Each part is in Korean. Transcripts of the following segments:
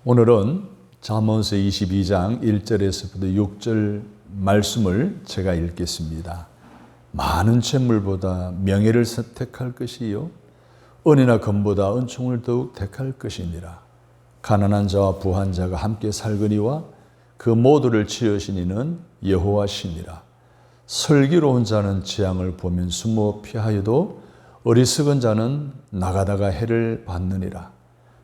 오늘은 잠언서 22장 1절에서부터 6절 말씀을 제가 읽겠습니다. 많은 재물보다 명예를 택할 것이요 은이나 금보다 은총을 더욱 택할 것이니라. 가난한 자와 부한 자가 함께 살거니와 그 모두를 지으신 이는 여호와시니라. 슬기로운 자는 재앙을 보면 숨어 피하여도 어리석은 자는 나가다가 해를 받느니라.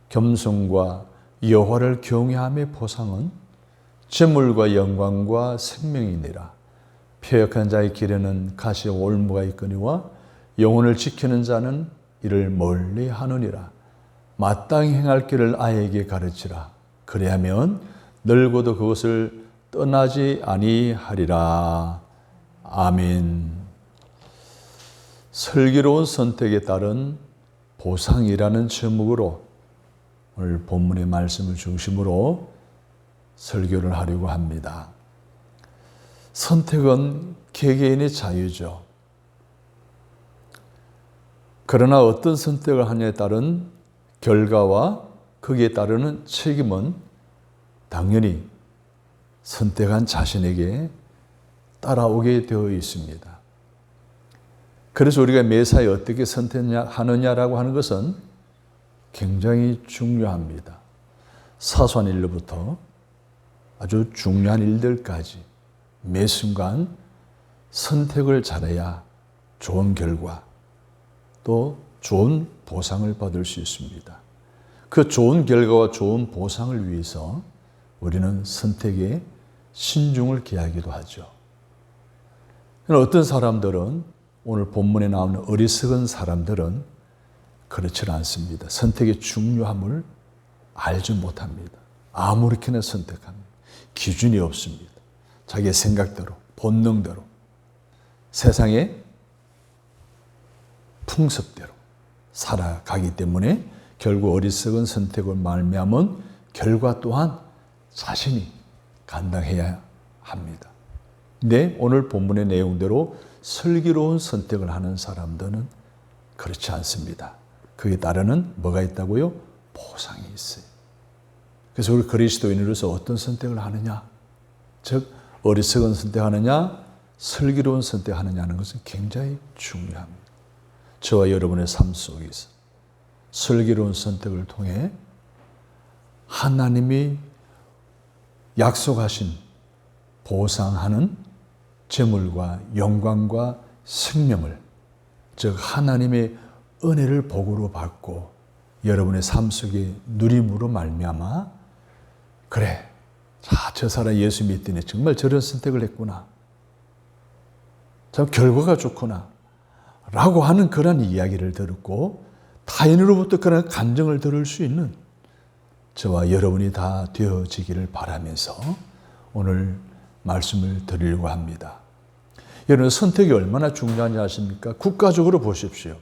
겸손과 여호와를 경외함의 보상은 재물과 영광과 생명이니라. 패역한 자의 길에는 가시와 올무가 있거니와 영혼을 지키는 자는 이를 멀리 하느니라. 마땅히 행할 길을 아이에게 가르치라. 그리하면 늙어도 그것을 떠나지 아니하리라. 아멘. 슬기로운 선택에 따른 보상이라는 제목으로 오늘 본문의 말씀을 중심으로 설교를 하려고 합니다. 선택은 개개인의 자유죠. 그러나 어떤 선택을 하냐에 따른 결과와 거기에 따르는 책임은 당연히 선택한 자신에게 따라오게 되어 있습니다. 그래서 우리가 매사에 어떻게 선택하느냐라고 하는 것은 굉장히 중요합니다. 사소한 일로부터 아주 중요한 일들까지 매 순간 선택을 잘해야 좋은 결과 또 좋은 보상을 받을 수 있습니다. 그 좋은 결과와 좋은 보상을 위해서 우리는 선택에 신중을 기하기도 하죠. 어떤 사람들은 오늘 본문에 나오는 어리석은 사람들은 그렇지 않습니다. 선택의 중요함을 알지 못합니다. 아무렇게나 선택합니다. 기준이 없습니다. 자기의 생각대로, 본능대로, 세상의 풍습대로 살아가기 때문에 결국 어리석은 선택을 말미암은 결과 또한 자신이 감당해야 합니다. 근데 오늘 본문의 내용대로 슬기로운 선택을 하는 사람들은 그렇지 않습니다. 그에 따르는 뭐가 있다고요? 보상이 있어요. 그래서 우리 그리스도인으로서 어떤 선택을 하느냐? 즉 어리석은 선택하느냐? 슬기로운 선택하느냐는 것은 굉장히 중요합니다. 저와 여러분의 삶 속에서 슬기로운 선택을 통해 하나님이 약속하신 보상하는 재물과 영광과 생명을, 즉 하나님의 은혜를 복으로 받고 여러분의 삶 속에 누림으로 말미암아 그래, 자, 저 사람 예수 믿더니 정말 저런 선택을 했구나, 참 결과가 좋구나 라고 하는 그런 이야기를 듣고 타인으로부터 그런 감정을 들을 수 있는 저와 여러분이 다 되어지기를 바라면서 오늘 말씀을 드리려고 합니다. 여러분, 선택이 얼마나 중요한지 아십니까? 국가적으로 보십시오.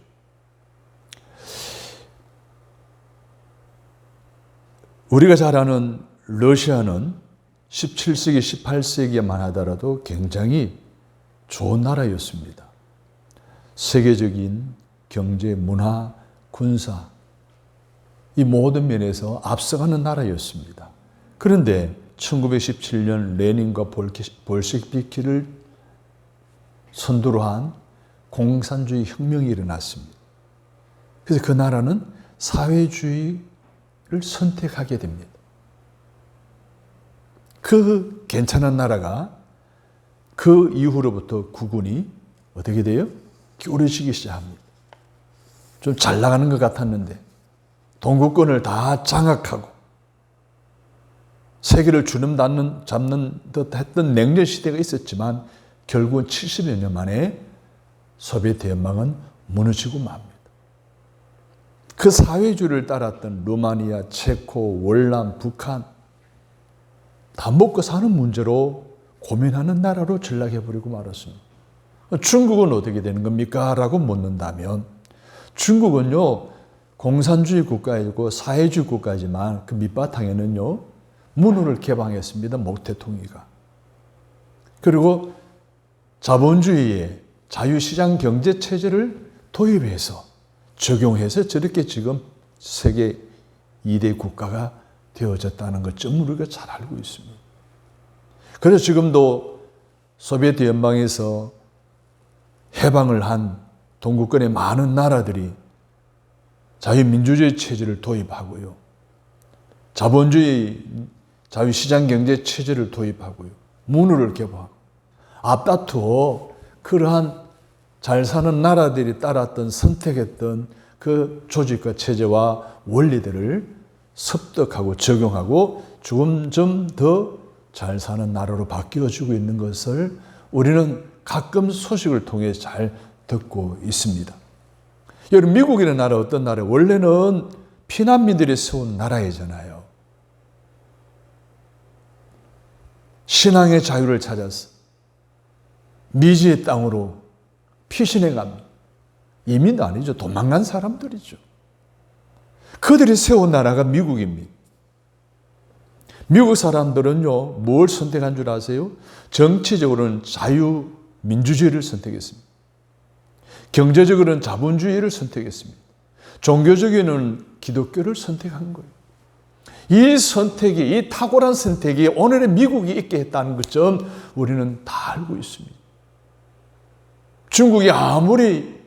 우리가 잘 아는 러시아는 17세기, 18세기에만 하더라도 굉장히 좋은 나라였습니다. 세계적인 경제, 문화, 군사 이 모든 면에서 앞서가는 나라였습니다. 그런데 1917년 레닌과 볼셰비키를 선두로 한 공산주의 혁명이 일어났습니다. 그래서 그 나라는 사회주의를 선택하게 됩니다. 그 괜찮은 나라가 그 이후로부터 국군이 어떻게 돼요? 기울어지기 시작합니다. 좀 잘 나가는 것 같았는데 동구권을 다 장악하고 세계를 주름 잡는 듯 했던 냉전 시대가 있었지만 결국은 70여 년 만에 소비에트 연방은 무너지고 맙니다. 그 사회주의를 따랐던 루마니아, 체코, 월남, 북한 다 먹고 사는 문제로 고민하는 나라로 전락해버리고 말았습니다. 중국은 어떻게 되는 겁니까? 라고 묻는다면 중국은요, 공산주의 국가이고 사회주의 국가이지만 그 밑바탕에는요, 문호를 개방했습니다.毛泽동이가. 그리고 자본주의의 자유시장 경제체제를 도입해서 적용해서 저렇게 지금 세계 2대 국가가 되어졌다는 것을 우리가 잘 알고 있습니다. 그래서 지금도 소비에트 연방에서 해방을 한 동구권의 많은 나라들이 자유민주주의 체제를 도입하고요. 자본주의, 자유시장경제 체제를 도입하고요. 문호를 개방하고 앞다투어 그러한 잘 사는 나라들이 따랐던 선택했던 그 조직과 체제와 원리들을 습득하고 적용하고 점점 더 잘 사는 나라로 바뀌어지고 있는 것을 우리는 가끔 소식을 통해 잘 듣고 있습니다. 여러분, 미국이라는 나라 어떤 나라예요? 원래는 피난민들이 세운 나라이잖아요. 신앙의 자유를 찾아서 미지의 땅으로 피신해 갑니다. 이민도 아니죠. 도망간 사람들이죠. 그들이 세운 나라가 미국입니다. 미국 사람들은요, 뭘 선택한 줄 아세요? 정치적으로는 자유민주주의를 선택했습니다. 경제적으로는 자본주의를 선택했습니다. 종교적으로는 기독교를 선택한 거예요. 이 선택이, 이 탁월한 선택이 오늘의 미국이 있게 했다는 것을 우리는 다 알고 있습니다. 중국이 아무리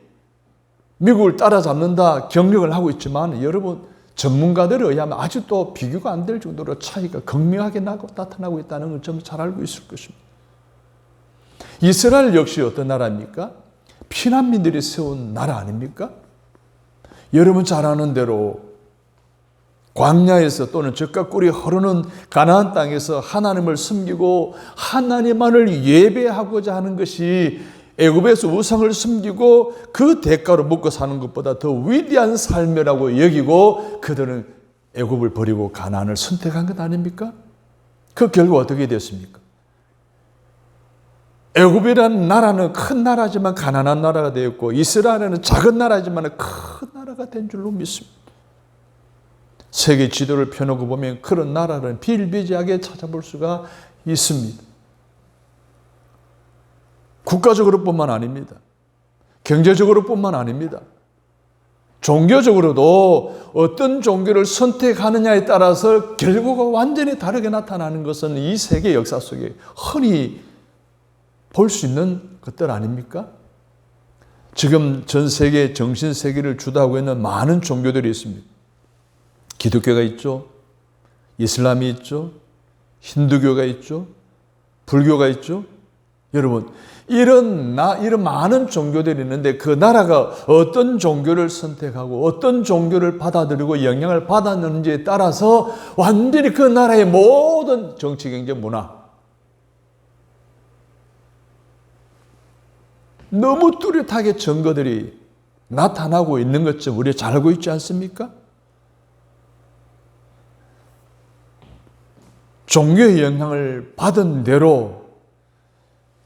미국을 따라잡는다 경력을 하고 있지만 여러분, 전문가들에 의하면 아직도 비교가 안 될 정도로 차이가 극명하게 나타나고 있다는 걸 좀 잘 알고 있을 것입니다. 이스라엘 역시 어떤 나라입니까? 피난민들이 세운 나라 아닙니까? 여러분 잘 아는 대로 광야에서 또는 젖과 꿀이 흐르는 가나안 땅에서 하나님을 섬기고 하나님만을 예배하고자 하는 것이 애굽에서 우상을 섬기고 그 대가로 먹고 사는 것보다 더 위대한 삶이라고 여기고 그들은 애굽을 버리고 가나안을 선택한 것 아닙니까? 그 결과 어떻게 됐습니까? 애굽이라는 나라는 큰 나라지만 가난한 나라가 되었고 이스라엘은 작은 나라지만 큰 나라가 된 줄로 믿습니다. 세계 지도를 펴놓고 보면 그런 나라는 비일비재하게 찾아볼 수가 있습니다. 국가적으로 뿐만 아닙니다. 경제적으로 뿐만 아닙니다. 종교적으로도 어떤 종교를 선택하느냐에 따라서 결과가 완전히 다르게 나타나는 것은 이 세계 역사 속에 흔히 볼 수 있는 것들 아닙니까? 지금 전 세계 정신세계를 주도하고 있는 많은 종교들이 있습니다. 기독교가 있죠. 이슬람이 있죠. 힌두교가 있죠. 불교가 있죠. 여러분, 이런 많은 종교들이 있는데 그 나라가 어떤 종교를 선택하고 어떤 종교를 받아들이고 영향을 받았는지에 따라서 완전히 그 나라의 모든 정치, 경제, 문화 너무 뚜렷하게 증거들이 나타나고 있는 것좀 우리가 잘 알고 있지 않습니까? 종교의 영향을 받은 대로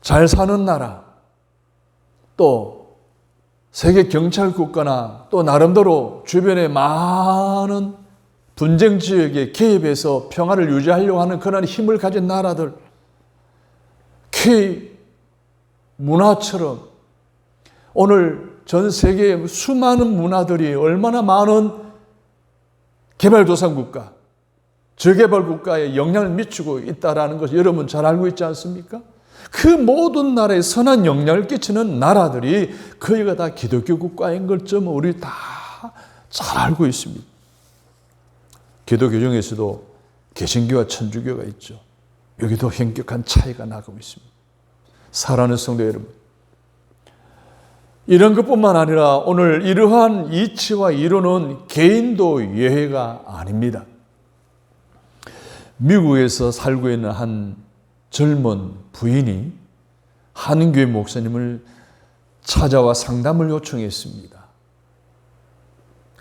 잘 사는 나라, 또 세계 경찰 국가나 또 나름대로 주변에 많은 분쟁 지역에 개입해서 평화를 유지하려고 하는 그런 힘을 가진 나라들, K 문화처럼 오늘 전 세계의 수많은 문화들이 얼마나 많은 개발도상국가, 저개발 국가에 영향을 미치고 있다는 것을 여러분 잘 알고 있지 않습니까? 그 모든 나라에 선한 영향을 끼치는 나라들이 거의가 다 기독교 국가인 걸 좀 우리 다 잘 알고 있습니다. 기독교 중에서도 개신교와 천주교가 있죠. 여기도 현격한 차이가 나고 있습니다. 사랑하는 성도 여러분, 이런 것뿐만 아니라 오늘 이러한 이치와 이론은 개인도 예외가 아닙니다. 미국에서 살고 있는 한 젊은 부인이 한인교회 목사님을 찾아와 상담을 요청했습니다.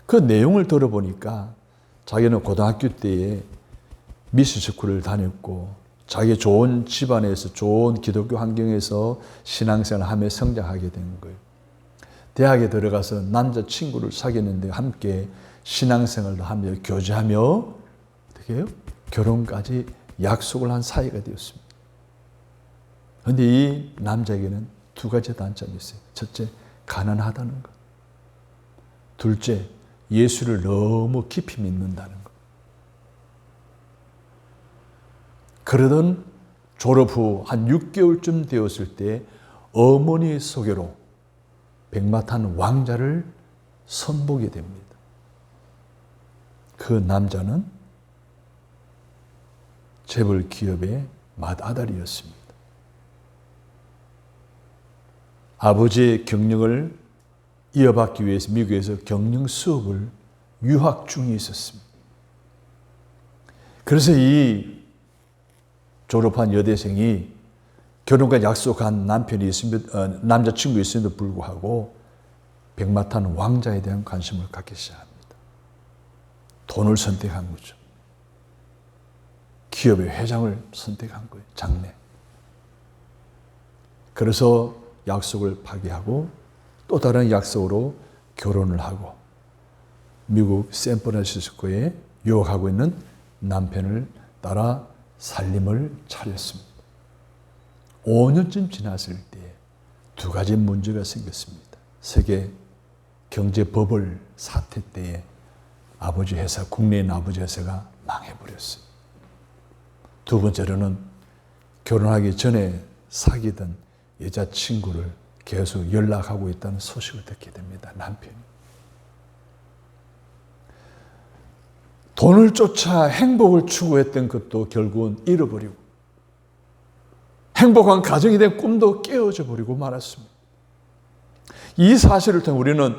그 내용을 들어보니까 자기는 고등학교 때에 미스스쿨을 다녔고 자기 좋은 집안에서 좋은 기독교 환경에서 신앙생활을 하며 성장하게 된 거예요. 대학에 들어가서 남자친구를 사귀었는데 함께 신앙생활도 하며 교제하며 어떻게 해요? 결혼까지 약속을 한 사이가 되었습니다. 그런데 이 남자에게는 두 가지 단점이 있어요. 첫째, 가난하다는 것. 둘째, 예수를 너무 깊이 믿는다는 것. 그러던 졸업 후 한 6개월쯤 되었을 때 어머니의 소개로 백마탄 왕자를 선보게 됩니다. 그 남자는 재벌 기업의 맏아들이었습니다. 아버지의 경력을 이어받기 위해서 미국에서 경영 수업을 유학 중에 있었습니다. 그래서 이 졸업한 여대생이 결혼과 약속한 남편이 남자친구 있음에도 불구하고 백마탄 왕자에 대한 관심을 갖기 시작합니다. 돈을 선택한 거죠. 기업의 회장을 선택한 거예요. 장래. 그래서 약속을 파기하고 또 다른 약속으로 결혼을 하고 미국 샌프란시스코에 유학하고 있는 남편을 따라 살림을 차렸습니다. 5년쯤 지났을 때 두 가지 문제가 생겼습니다. 세계 경제 버블 사태 때에 아버지 회사, 국내에 있는 아버지 회사가 망해버렸어요. 두 번째로는 결혼하기 전에 사귀던 여자친구를 계속 연락하고 있다는 소식을 듣게 됩니다. 남편이. 돈을 쫓아 행복을 추구했던 것도 결국은 잃어버리고 행복한 가정이 된 꿈도 깨어져 버리고 말았습니다. 이 사실을 통해 우리는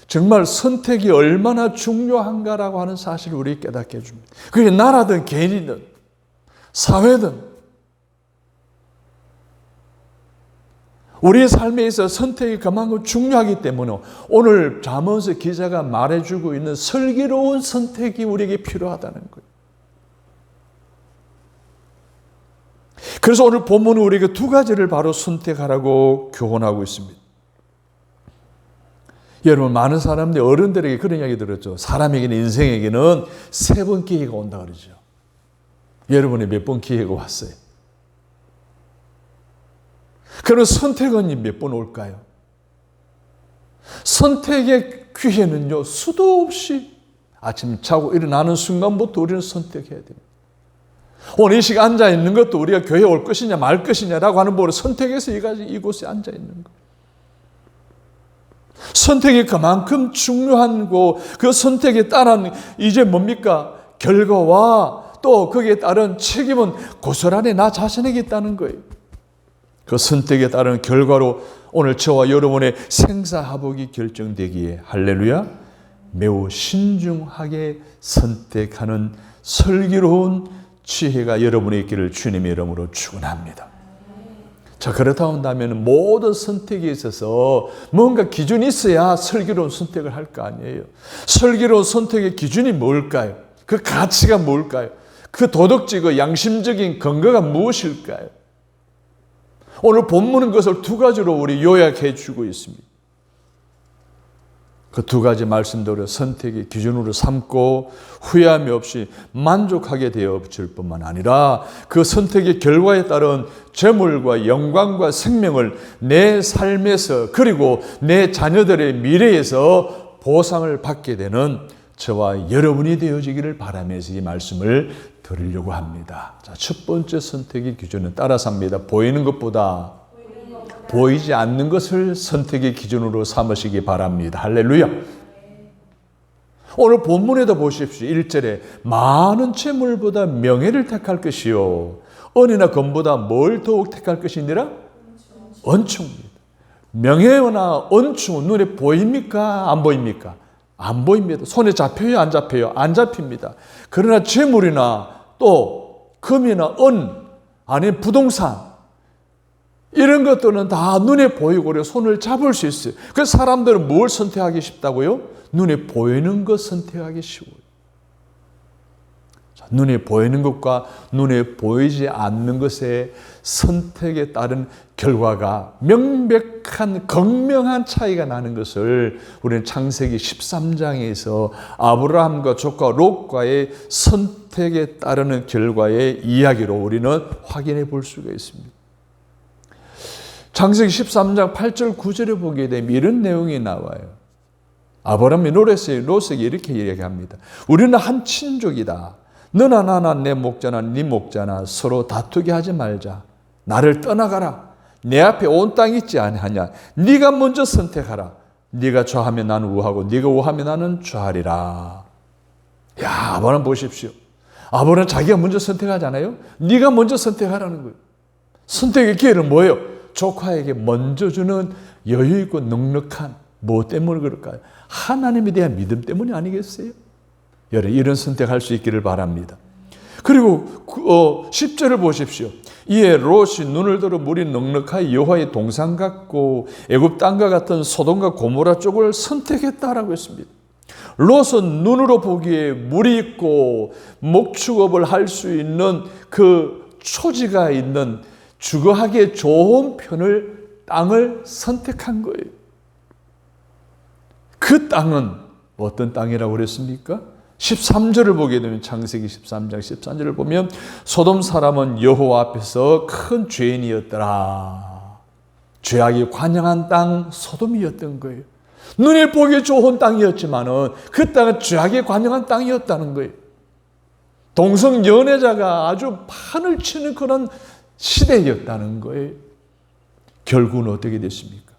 정말 선택이 얼마나 중요한가라고 하는 사실을 우리에게 깨닫게 해줍니다. 그게 나라든 개인이든 사회든 우리의 삶에 있어 선택이 그만큼 중요하기 때문에 오늘 잠언서 기자가 말해주고 있는 슬기로운 선택이 우리에게 필요하다는 거예요. 그래서 오늘 본문은 우리에게 두 가지를 바로 선택하라고 교훈하고 있습니다. 여러분, 많은 사람들이 어른들에게 그런 이야기 들었죠. 사람에게는, 인생에게는 3번 기회가 온다 그러죠. 여러분이 몇 번 기회가 왔어요? 그럼 선택은 몇 번 올까요? 선택의 기회는요, 수도 없이 아침 자고 일어나는 순간부터 우리는 선택해야 됩니다. 오늘 이 시간 앉아 있는 것도 우리가 교회에 올 것이냐 말 것이냐라고 하는 부분을 선택해서 이곳에 앉아 있는 거예요. 선택이 그만큼 중요한 거, 그 선택에 따른 이제 뭡니까? 결과와 또 거기에 따른 책임은 고스란히 나 자신에게 있다는 거예요. 그 선택에 따른 결과로 오늘 저와 여러분의 생사화복이 결정되기에 할렐루야, 매우 신중하게 선택하는 슬기로운 지혜가 여러분의 있기를 주님의 이름으로 축원합니다. 자, 그렇다 한다면 모든 선택에 있어서 뭔가 기준이 있어야 슬기로운 선택을 할 거 아니에요. 슬기로운 선택의 기준이 뭘까요? 그 가치가 뭘까요? 그 도덕적, 양심적인 근거가 무엇일까요? 오늘 본문은 그것을 두 가지로 우리 요약해 주고 있습니다. 그 두 가지 말씀대로 선택의 기준으로 삼고 후회함이 없이 만족하게 되어질 뿐만 아니라 그 선택의 결과에 따른 재물과 영광과 생명을 내 삶에서 그리고 내 자녀들의 미래에서 보상을 받게 되는 저와 여러분이 되어지기를 바라면서 이 말씀을 드리려고 합니다. 자, 첫 번째 선택의 기준은 따라서 합니다. 보이는 것보다 보이지 않는 것을 선택의 기준으로 삼으시기 바랍니다. 할렐루야. 오늘 본문에도 보십시오. 1절에 많은 재물보다 명예를 택할 것이요 은이나 금보다 뭘 더욱 택할 것이니라? 은총입니다. 명예나 은총은 눈에 보입니까? 안 보입니까? 안 보입니다. 손에 잡혀요? 안 잡혀요? 안 잡힙니다. 그러나 재물이나 또 금이나 은 아니면 부동산 이런 것들은 다 눈에 보이고 손을 잡을 수 있어요. 그래서 사람들은 뭘 선택하기 쉽다고요? 눈에 보이는 것 선택하기 쉬워요. 자, 눈에 보이는 것과 눈에 보이지 않는 것의 선택에 따른 결과가 명백한 극명한 차이가 나는 것을 우리는 창세기 13장에서 아브라함과 조카 롯과의 선택에 따르는 결과의 이야기로 우리는 확인해 볼 수가 있습니다. 창세기 13장 8절 9절에 보게 되면 이런 내용이 나와요. 아브라함이 롯에게 이렇게 이야기합니다. 우리는 한 친족이다. 너나 나나 내 목자나 네 목자나 서로 다투게 하지 말자. 나를 떠나가라. 내 앞에 온 땅 있지 아니하냐. 네가 먼저 선택하라. 네가 좌하면 나는 우하고 네가 우하면 나는 좌하리라. 야, 아브라함 보십시오. 아브라함 자기가 먼저 선택하잖아요. 네가 먼저 선택하라는 거예요. 선택의 기회는 뭐예요? 조카에게 먼저 주는 여유 있고 넉넉한, 뭐 때문에 그럴까요? 하나님에 대한 믿음 때문이 아니겠어요? 여러분, 이런 선택할 수 있기를 바랍니다. 그리고 10절을 보십시오. 이에 롯이 눈을 들어 물이 넉넉하여 여호와의 동산 같고 애굽 땅과 같은 소돔과 고모라 쪽을 선택했다라고 했습니다. 롯은 눈으로 보기에 물이 있고 목축업을 할 수 있는 그 초지가 있는 주거하기에 좋은 땅을 선택한 거예요. 그 땅은 어떤 땅이라고 그랬습니까? 13절을 보게 되면 창세기 13장 13절을 보면 소돔 사람은 여호와 앞에서 큰 죄인이었더라. 죄악이 관영한 땅 소돔이었던 거예요. 눈에 보기 좋은 땅이었지만은 그 땅은 죄악이 관영한 땅이었다는 거예요. 동성 연애자가 아주 판을 치는 그런 시대였다는 거예요. 결국은 어떻게 됐습니까?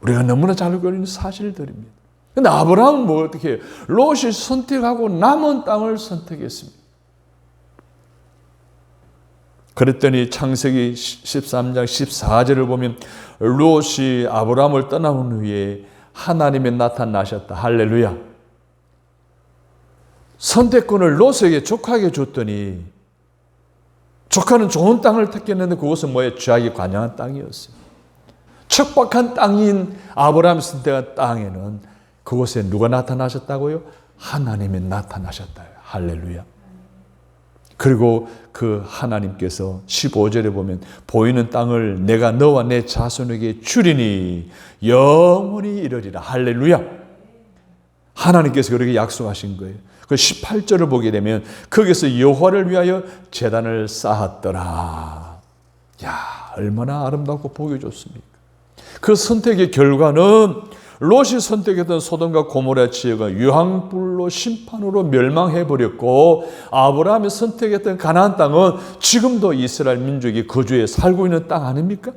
우리가 너무나 잘 알고 있는 사실들입니다. 근데 아브라함은 뭐 어떻게 해요? 롯이 선택하고 남은 땅을 선택했습니다. 그랬더니 창세기 13장 14절을 보면 롯이 아브라함을 떠나온 후에 하나님이 나타나셨다. 할렐루야. 선택권을 롯에게 조카에게 줬더니 조카는 좋은 땅을 택했는데 그것은 뭐예요? 죄악이 관영한 땅이었어요. 척박한 땅인 아브라함이 선택한 땅에는 그곳에 누가 나타나셨다고요? 하나님이 나타나셨다. 할렐루야. 그리고 그 하나님께서 15절에 보면 보이는 땅을 내가 너와 내 자손에게 주리니 영원히 이르리라. 할렐루야. 하나님께서 그렇게 약속하신 거예요. 그 18절을 보게 되면 거기서 여호와를 위하여 제단을 쌓았더라. 야, 얼마나 아름답고 보기 좋습니까? 그 선택의 결과는 롯이 선택했던 소돔과 고모라 지역은 유황불로 심판으로 멸망해버렸고 아브라함이 선택했던 가나안 땅은 지금도 이스라엘 민족이 거주해 살고 있는 땅 아닙니까?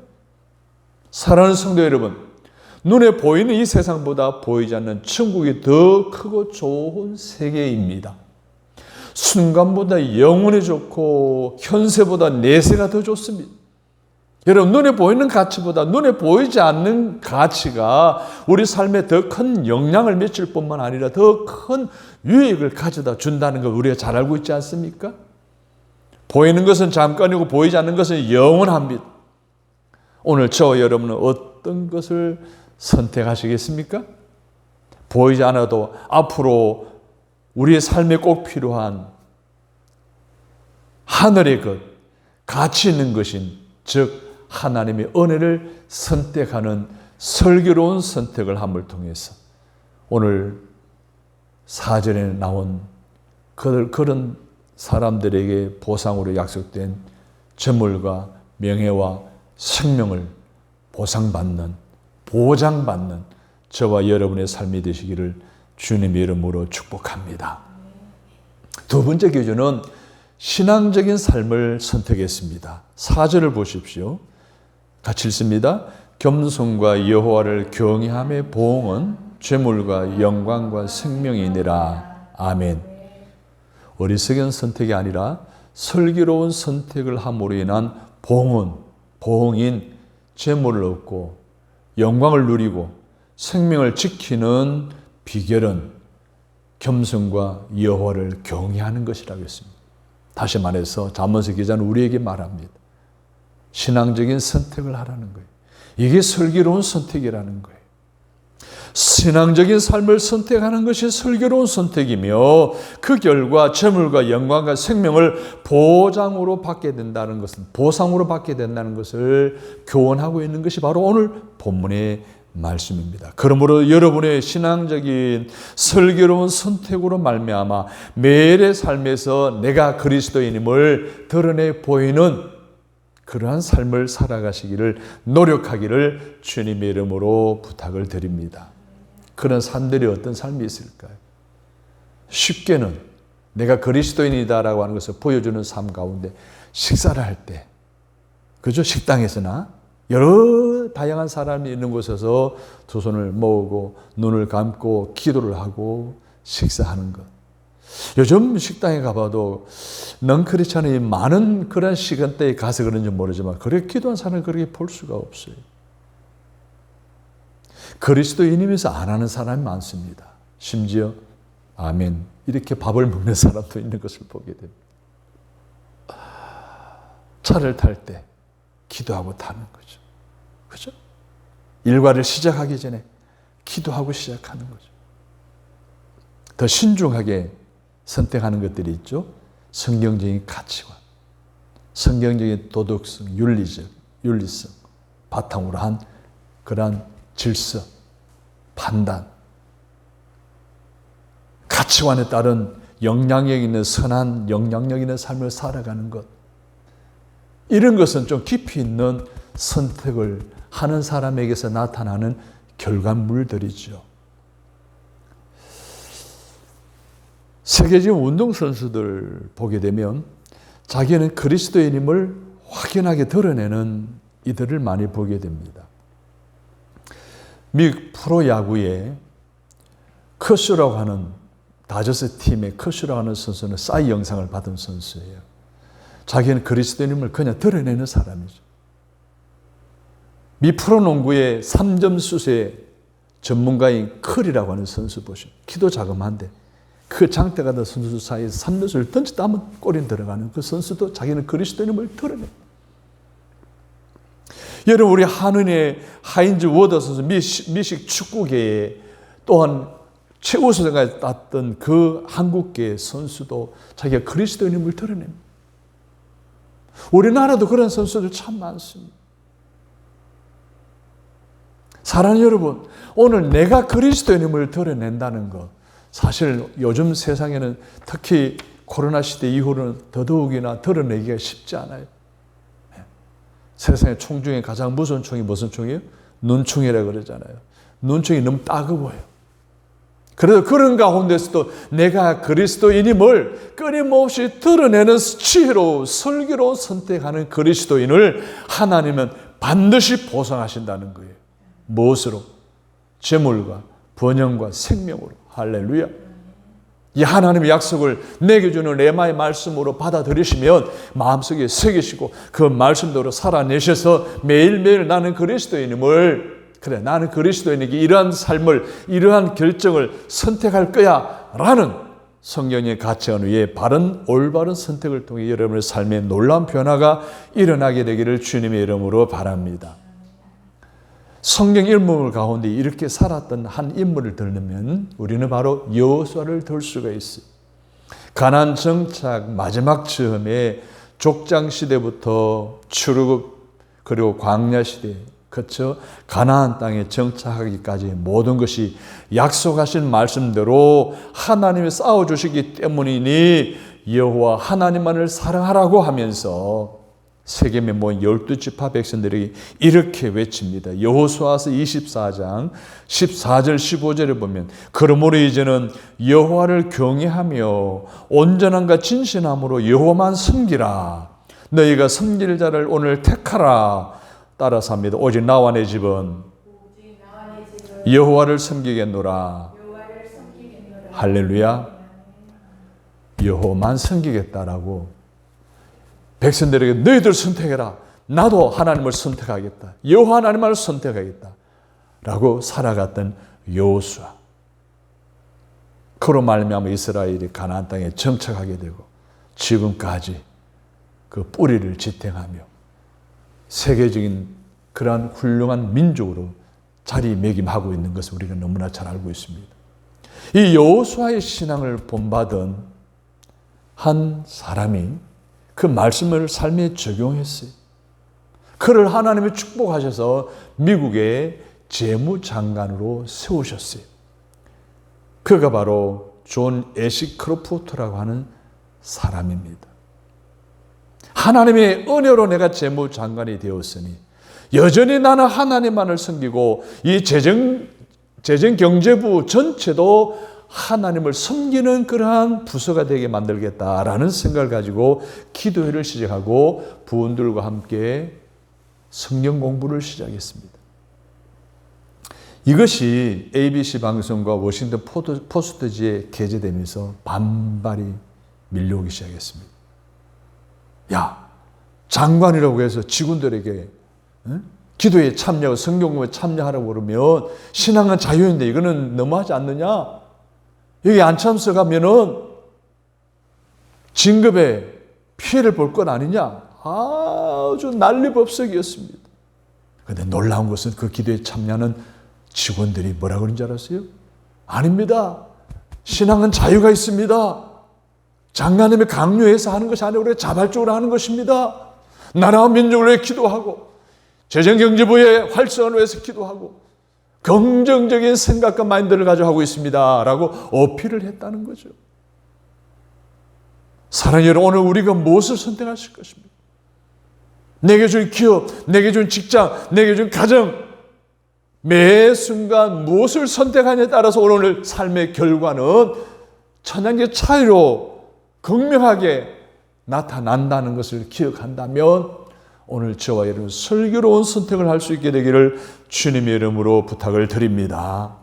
사랑하는 성도 여러분, 눈에 보이는 이 세상보다 보이지 않는 천국이 더 크고 좋은 세계입니다. 순간보다 영원히 좋고 현세보다 내세가 더 좋습니다. 여러분, 눈에 보이는 가치보다 눈에 보이지 않는 가치가 우리 삶에 더 큰 영향을 미칠 뿐만 아니라 더 큰 유익을 가져다 준다는 걸 우리가 잘 알고 있지 않습니까? 보이는 것은 잠깐이고 보이지 않는 것은 영원합니다. 오늘 저와 여러분은 어떤 것을 선택하시겠습니까? 보이지 않아도 앞으로 우리의 삶에 꼭 필요한 하늘의 것, 가치 있는 것인 즉 하나님의 은혜를 선택하는 슬기로운 선택을 함을 통해서 오늘 4절에 나온 그런 사람들에게 보상으로 약속된 재물과 명예와 생명을 보장받는 저와 여러분의 삶이 되시기를 주님의 이름으로 축복합니다. 두 번째 기준은 신앙적인 삶을 선택했습니다. 4절을 보십시오. 같이 읽습니다. 겸손과 여호와를 경외함의 보응은 죄물과 영광과 생명이니라. 아멘. 어리석은 선택이 아니라 슬기로운 선택을 함으로 인한 보응인 죄물을 얻고 영광을 누리고 생명을 지키는 비결은 겸손과 여호와를 경외하는 것이라고 했습니다. 다시 말해서 잠언서 기자는 우리에게 말합니다. 신앙적인 선택을 하라는 거예요. 이게 슬기로운 선택이라는 거예요. 신앙적인 삶을 선택하는 것이 슬기로운 선택이며 그 결과 재물과 영광과 생명을 보상으로 받게 된다는 것을 교훈하고 있는 것이 바로 오늘 본문의 말씀입니다. 그러므로 여러분의 신앙적인 슬기로운 선택으로 말미암아 매일의 삶에서 내가 그리스도인임을 드러내 보이는 그러한 삶을 살아가시기를 노력하기를 주님의 이름으로 부탁을 드립니다. 그런 삶들이 어떤 삶이 있을까요? 쉽게는 내가 그리스도인이다라고 하는 것을 보여주는 삶 가운데 식사를 할 때, 그죠? 식당에서나 여러 다양한 사람이 있는 곳에서 두 손을 모으고 눈을 감고 기도를 하고 식사하는 것. 요즘 식당에 가봐도 넌크리스찬이 많은 그런 시간대에 가서 그런지 모르지만 그렇게 기도한 사람을 그렇게 볼 수가 없어요. 그리스도인이면서 안 하는 사람이 많습니다. 심지어 아멘 이렇게 밥을 먹는 사람도 있는 것을 보게 됩니다. 차를 탈 때 기도하고 타는 거죠. 그죠? 일과를 시작하기 전에 기도하고 시작하는 거죠. 더 신중하게 선택하는 것들이 있죠. 성경적인 가치관, 성경적인 도덕성, 윤리성 바탕으로 한 그러한 질서, 판단, 가치관에 따른 영향력 있는 선한 영향력 있는 삶을 살아가는 것, 이런 것은 좀 깊이 있는 선택을 하는 사람에게서 나타나는 결과물들이죠. 세계적인 운동선수들 보게 되면 자기는 그리스도인임을 확연하게 드러내는 이들을 많이 보게 됩니다. 미국 프로야구에 커쇼라고 하는 다저스 팀의 커쇼라고 하는 선수는 싸이 영상을 받은 선수예요. 자기는 그리스도인임을 그냥 드러내는 사람이죠. 미 프로농구의 3점 슛의 전문가인 커리라고 하는 선수 보시면 키도 자그마한데 그 장대가 된 선수 사이에서 3점슛을 던지다 하면 골이 들어가는 그 선수도 자기는 그리스도인임을 드러냅니다. 여러분, 우리 한은의 하인즈 워더 선수, 미식 축구계에 또한 최고 수준까지 땄던 그 한국계 선수도 자기가 그리스도인임을 드러냅니다. 우리나라도 그런 선수들 참 많습니다. 사랑하는 여러분, 오늘 내가 그리스도인임을 드러낸다는 것, 사실 요즘 세상에는 특히 코로나 시대 이후로는 더더욱이나 드러내기가 쉽지 않아요. 세상의 총 중에 가장 무서운 총이 무슨 총이에요? 눈총이라고 그러잖아요. 눈총이 너무 따가워요. 그래서 그런 가운데서도 내가 그리스도인임을 끊임없이 드러내는 지혜로 설교로 선택하는 그리스도인을 하나님은 반드시 보상하신다는 거예요. 무엇으로? 재물과 번영과 생명으로. 할렐루야. 이 하나님의 약속을 내게 주는 레마의 말씀으로 받아들이시면 마음속에 새기시고 그 말씀대로 살아내셔서 매일매일 나는 그리스도인임을, 그래 나는 그리스도인에게 이러한 삶을, 이러한 결정을 선택할 거야 라는 성경의 가치관 위에 바른 올바른 선택을 통해 여러분의 삶에 놀라운 변화가 일어나게 되기를 주님의 이름으로 바랍니다. 성경 인물 가운데 이렇게 살았던 한 인물을 들으면 우리는 바로 여호수아를 들 수가 있어요. 가나안 정착 마지막 즈음에 족장 시대부터 출애굽 그리고 광야 시대 거쳐 가나안 땅에 정착하기까지 모든 것이 약속하신 말씀대로 하나님이 싸워주시기 때문이니 여호와 하나님만을 사랑하라고 하면서 세겜에 모인 12지파 백성들이 이렇게 외칩니다. 여호수아서 24장 14절 15절에 보면 그러므로 이제는 여호와를 경외하며 온전함과 진실함으로 여호와만 섬기라. 너희가 섬길 자를 오늘 택하라. 따라서 합니다. 오직 나와 내 집은 여호와를 섬기겠노라. 할렐루야. 여호와만 섬기겠다라고 백성들에게 너희들 선택해라. 나도 하나님을 선택하겠다. 여호와 하나님을 선택하겠다. 라고 살아갔던 여호수아. 그로 말미암아 이스라엘이 가나안 땅에 정착하게 되고 지금까지 그 뿌리를 지탱하며 세계적인 그러한 훌륭한 민족으로 자리매김하고 있는 것을 우리가 너무나 잘 알고 있습니다. 이 여호수아의 신앙을 본받은 한 사람이 그 말씀을 삶에 적용했어요. 그를 하나님이 축복하셔서 미국의 재무장관으로 세우셨어요. 그가 바로 존 애시크로프트라고 하는 사람입니다. 하나님의 은혜로 내가 재무장관이 되었으니 여전히 나는 하나님만을 섬기고 이 재정경제부 전체도 하나님을 섬기는 그러한 부서가 되게 만들겠다라는 생각을 가지고 기도회를 시작하고 부원들과 함께 성경 공부를 시작했습니다. 이것이 ABC 방송과 워싱턴 포스트지에 게재되면서 반발이 밀려오기 시작했습니다. 야, 장관이라고 해서 직원들에게 기도에 참여하고 성경 공부에 참여하라고 그러면 신앙은 자유인데 이거는 너무하지 않느냐? 여기 안 참석하면은 진급에 피해를 볼 건 아니냐? 아주 난리법석이었습니다. 그런데 놀라운 것은 그 기도에 참여하는 직원들이 뭐라 그런 줄 알았어요? 아닙니다. 신앙은 자유가 있습니다. 장관님이 강요해서 하는 것이 아니라 우리가 자발적으로 하는 것입니다. 나라와 민족을 위해 기도하고 재정경제부의 활성화를 위해서 기도하고 긍정적인 생각과 마인드를 가지고 있습니다 라고 어필을 했다는 거죠. 사랑하는 여러분, 오늘 우리가 무엇을 선택하실 것입니까? 내게 준 기업, 내게 준 직장, 내게 준 가정, 매 순간 무엇을 선택하냐에 따라서 오늘 삶의 결과는 천양의 차이로 극명하게 나타난다는 것을 기억한다면 오늘 저와 여러분 슬기로운 선택을 할 수 있게 되기를 주님의 이름으로 부탁을 드립니다.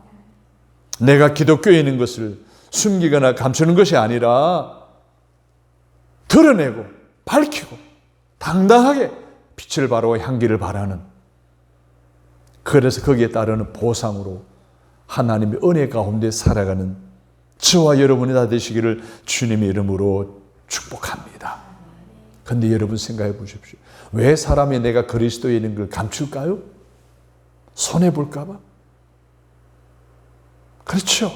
내가 기독교에 있는 것을 숨기거나 감추는 것이 아니라 드러내고 밝히고 당당하게 빛을 바라고 향기를 바라는, 그래서 거기에 따르는 보상으로 하나님의 은혜 가운데 살아가는 저와 여러분이 다 되시기를 주님의 이름으로 축복합니다. 그런데 여러분 생각해 보십시오. 왜 사람이 내가 그리스도에 있는 걸 감출까요? 손해볼까 봐? 그렇죠.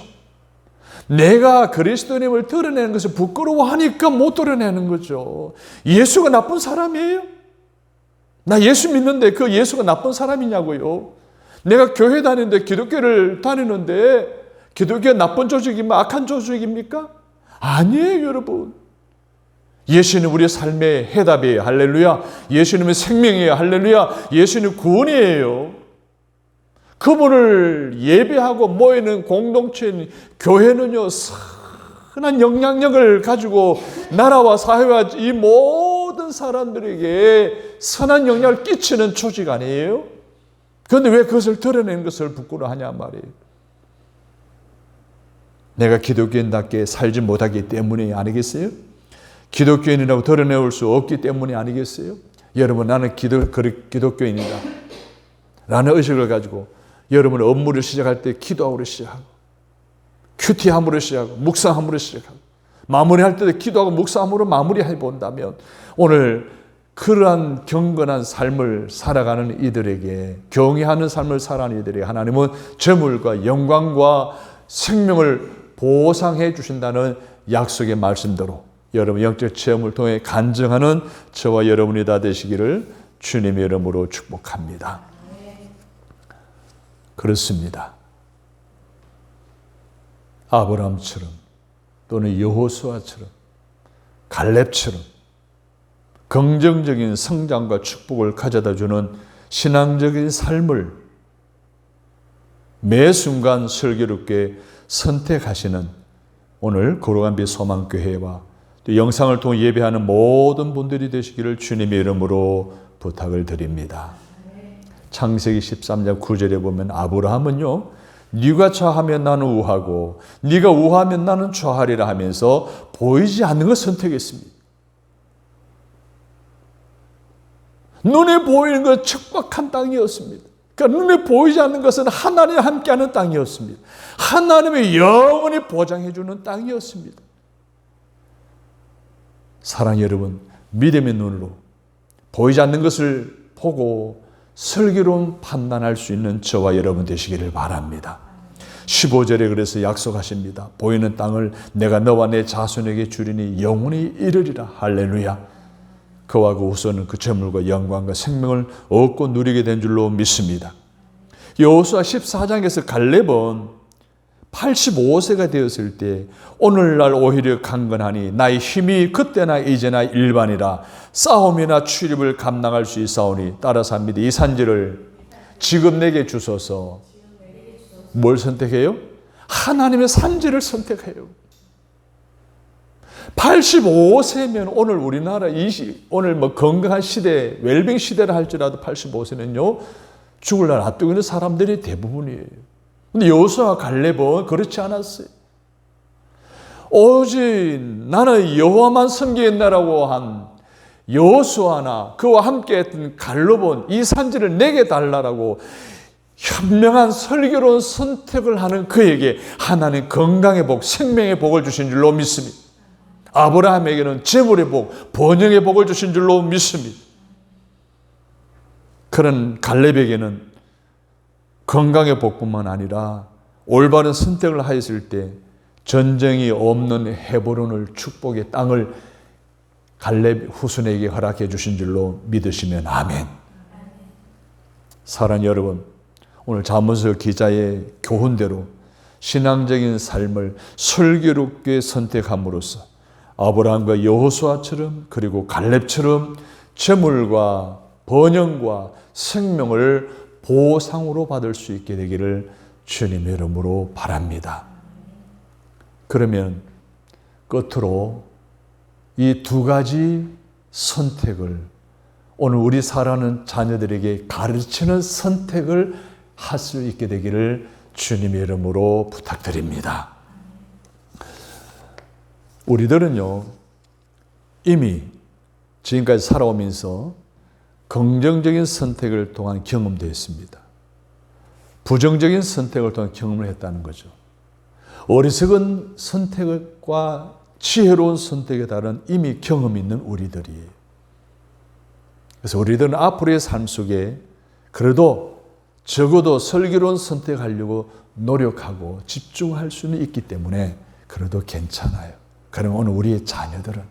내가 그리스도님을 드러내는 것을 부끄러워하니까 못 드러내는 거죠. 예수가 나쁜 사람이에요? 나 예수 믿는데 그 예수가 나쁜 사람이냐고요? 내가 교회 다니는데 기독교를 다니는데 기독교가 나쁜 조직이면 악한 조직입니까? 아니에요, 여러분. 예수는 우리의 삶의 해답이에요. 할렐루야. 예수님은 생명이에요. 할렐루야. 예수는 구원이에요. 그분을 예배하고 모이는 공동체인 교회는요, 선한 영향력을 가지고 나라와 사회와 이 모든 사람들에게 선한 영향을 끼치는 조직 아니에요? 그런데 왜 그것을 드러내는 것을 부끄러워하냐 말이에요. 내가 기독교인답게 살지 못하기 때문이 아니겠어요? 기독교인이라고 드러내올 수 없기 때문이 아니겠어요? 여러분, 나는 기독교인이다 라는 의식을 가지고 여러분 업무를 시작할 때 기도함으로 시작하고 큐티함으로 시작하고 묵상함으로 시작하고 마무리할 때도 기도하고 묵상함으로 마무리해 본다면 오늘 그러한 경건한 삶을 살아가는 이들에게, 경외하는 삶을 살아가는 이들에게 하나님은 재물과 영광과 생명을 보상해 주신다는 약속의 말씀대로 여러분 영적 체험을 통해 간증하는 저와 여러분이 다 되시기를 주님의 이름으로 축복합니다. 그렇습니다. 아브라함처럼 또는 여호수아처럼 갈렙처럼 긍정적인 성장과 축복을 가져다주는 신앙적인 삶을 매 순간 슬기롭게 선택하시는 오늘 거룩한 빛 소망교회와 또 영상을 통해 예배하는 모든 분들이 되시기를 주님의 이름으로 부탁을 드립니다. 창세기 13장 9절에 보면 아브라함은요, 네가 좌하면 나는 우하고 네가 우하면 나는 좌하리라 하면서 보이지 않는 걸 선택했습니다. 눈에 보이는 건 척박한 땅이었습니다. 그러니까 눈에 보이지 않는 것은 하나님과 함께하는 땅이었습니다. 하나님의 영원히 보장해 주는 땅이었습니다. 사랑 여러분, 믿음의 눈으로 보이지 않는 것을 보고 슬기로운 판단할 수 있는 저와 여러분 되시기를 바랍니다. 15절에 그래서 약속하십니다. 보이는 땅을 내가 너와 내 자손에게 주리니 영원히 이르리라. 할렐루야. 그와 그 후손은 그 재물과 영광과 생명을 얻고 누리게 된 줄로 믿습니다. 여호수아 14장에서 갈렙은 85세가 되었을 때 오늘날 오히려 강건하니 나의 힘이 그때나 이제나 일반이라 싸움이나 출입을 감당할 수 있사오니 따라서 합니다. 이 산지를 지금 내게 주소서. 뭘 선택해요? 하나님의 산지를 선택해요. 85세면 오늘 우리나라 오늘 뭐 건강한 시대, 웰빙 시대를 할지라도 85세는요, 죽을 날 앞두고 있는 사람들이 대부분이에요. 근데 여호수아와 갈렙은 그렇지 않았어요. 오직 나는 여호와만 섬기겠나라고 한 여호수아나 그와 함께했던 갈렙은 이 산지를 내게 달라라고 현명한 설교로운 선택을 하는 그에게 하나님 건강의 복, 생명의 복을 주신 줄로 믿습니다. 아브라함에게는 재물의 복, 번영의 복을 주신 줄로 믿습니다. 그런 갈렙에게는 건강의 복뿐만 아니라 올바른 선택을 하였을 때 전쟁이 없는 헤브론을 축복의 땅을 갈렙 후손에게 허락해 주신 줄로 믿으시면 아멘. 사랑하는 여러분, 오늘 잠언서 기자의 교훈대로 신앙적인 삶을 슬기롭게 선택함으로써 아브라함과 여호수아처럼 그리고 갈렙처럼 재물과 번영과 생명을 보상으로 받을 수 있게 되기를 주님의 이름으로 바랍니다. 그러면 끝으로 이 두 가지 선택을 오늘 우리 사랑하는 자녀들에게 가르치는 선택을 할 수 있게 되기를 주님의 이름으로 부탁드립니다. 우리들은요, 이미 지금까지 살아오면서 긍정적인 선택을 통한 경험도 했습니다. 부정적인 선택을 통한 경험을 했다는 거죠. 어리석은 선택과 지혜로운 선택에 따른 이미 경험이 있는 우리들이에요. 그래서 우리들은 앞으로의 삶 속에 그래도 적어도 슬기로운 선택하려고 노력하고 집중할 수는 있기 때문에 그래도 괜찮아요. 그럼 오늘 우리의 자녀들은,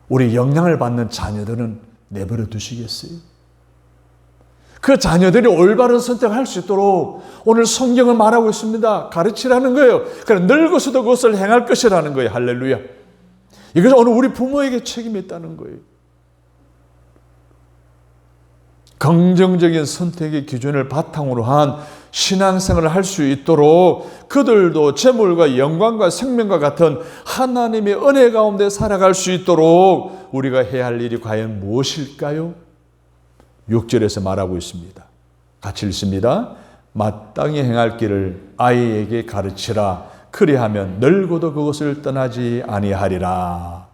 우리 영향을 받는 자녀들은 내버려 두시겠어요? 그 자녀들이 올바른 선택을 할 수 있도록 오늘 성경은 말하고 있습니다. 가르치라는 거예요. 그럼 늙어서도 그것을 행할 것이라는 거예요. 할렐루야. 이것은 오늘 우리 부모에게 책임이 있다는 거예요. 긍정적인 선택의 기준을 바탕으로 한 신앙생활을 할 수 있도록 그들도 재물과 영광과 생명과 같은 하나님의 은혜 가운데 살아갈 수 있도록 우리가 해야 할 일이 과연 무엇일까요? 6절에서 말하고 있습니다. 같이 읽습니다. 마땅히 행할 길을 아이에게 가르치라. 그리하면 늙어도 그것을 떠나지 아니하리라.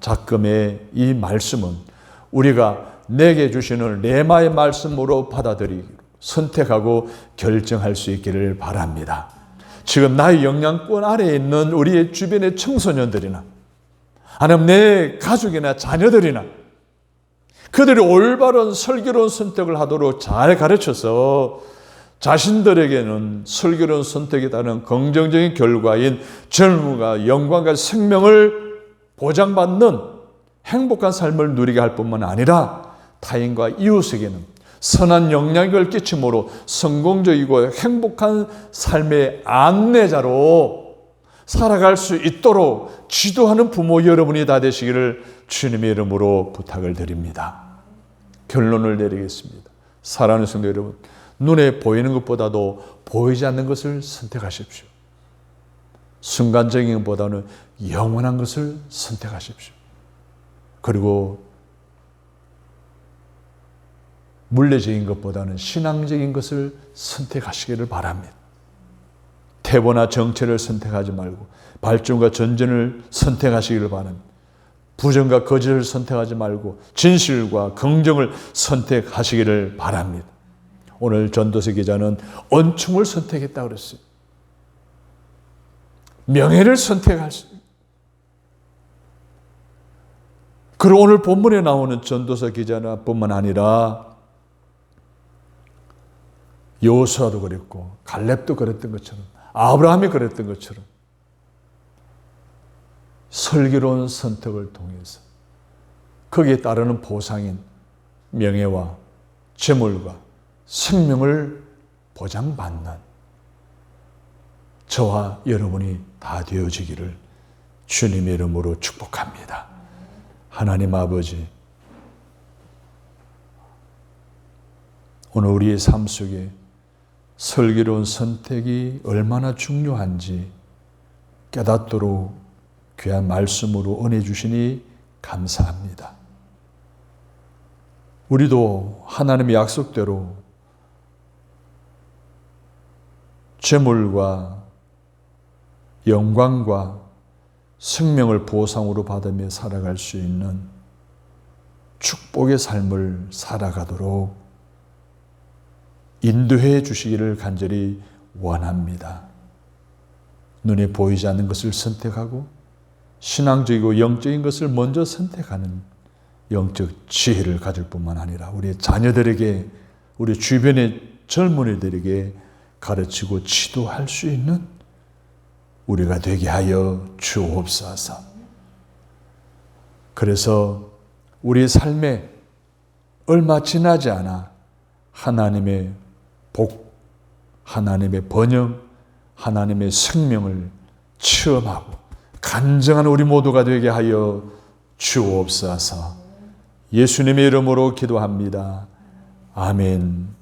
작금의 이 말씀은 우리가 내게 주시는 레마의 말씀으로 받아들이고 선택하고 결정할 수 있기를 바랍니다. 지금 나의 영향권 아래에 있는 우리의 주변의 청소년들이나 아니면 내 가족이나 자녀들이나 그들이 올바른 슬기로운 선택을 하도록 잘 가르쳐서 자신들에게는 슬기로운 선택에 따른 긍정적인 결과인 젊음과 영광과 생명을 보장받는 행복한 삶을 누리게 할 뿐만 아니라 타인과 이웃에게는 선한 영향력을 끼침으로 성공적이고 행복한 삶의 안내자로 살아갈 수 있도록 지도하는 부모 여러분이 다 되시기를 주님의 이름으로 부탁을 드립니다. 결론을 내리겠습니다. 사랑하는 성도 여러분, 눈에 보이는 것보다도 보이지 않는 것을 선택하십시오. 순간적인 것보다는 영원한 것을 선택하십시오. 그리고 물리적인 것보다는 신앙적인 것을 선택하시기를 바랍니다. 태보나 정체를 선택하지 말고 발전과 전전을 선택하시기를 바랍니다. 부정과 거짓을 선택하지 말고 진실과 긍정을 선택하시기를 바랍니다. 오늘 전도서 기자는恩寵을 선택했다고 그랬어요. 명예를 선택할 수 있어요. 그리고 오늘 본문에 나오는 전도서 기자뿐만 아니라 여호수아도 그랬고 갈렙도 그랬던 것처럼 아브라함이 그랬던 것처럼 슬기로운 선택을 통해서 거기에 따르는 보상인 명예와 재물과 생명을 보장받는 저와 여러분이 다 되어지기를 주님의 이름으로 축복합니다. 하나님 아버지, 오늘 우리의 삶 속에 슬기로운 선택이 얼마나 중요한지 깨닫도록 귀한 말씀으로 은혜 주시니 감사합니다. 우리도 하나님의 약속대로 재물과 영광과 생명을 보상으로 받으며 살아갈 수 있는 축복의 삶을 살아가도록 인도해 주시기를 간절히 원합니다. 눈에 보이지 않는 것을 선택하고 신앙적이고 영적인 것을 먼저 선택하는 영적 지혜를 가질 뿐만 아니라 우리 자녀들에게, 우리 주변의 젊은이들에게 가르치고 지도할 수 있는 우리가 되게 하여 주옵소서. 그래서 우리의 삶에 얼마 지나지 않아 하나님의 복, 하나님의 번영, 하나님의 생명을 체험하고 간증한 우리 모두가 되게 하여 주옵소서. 예수님의 이름으로 기도합니다. 아멘.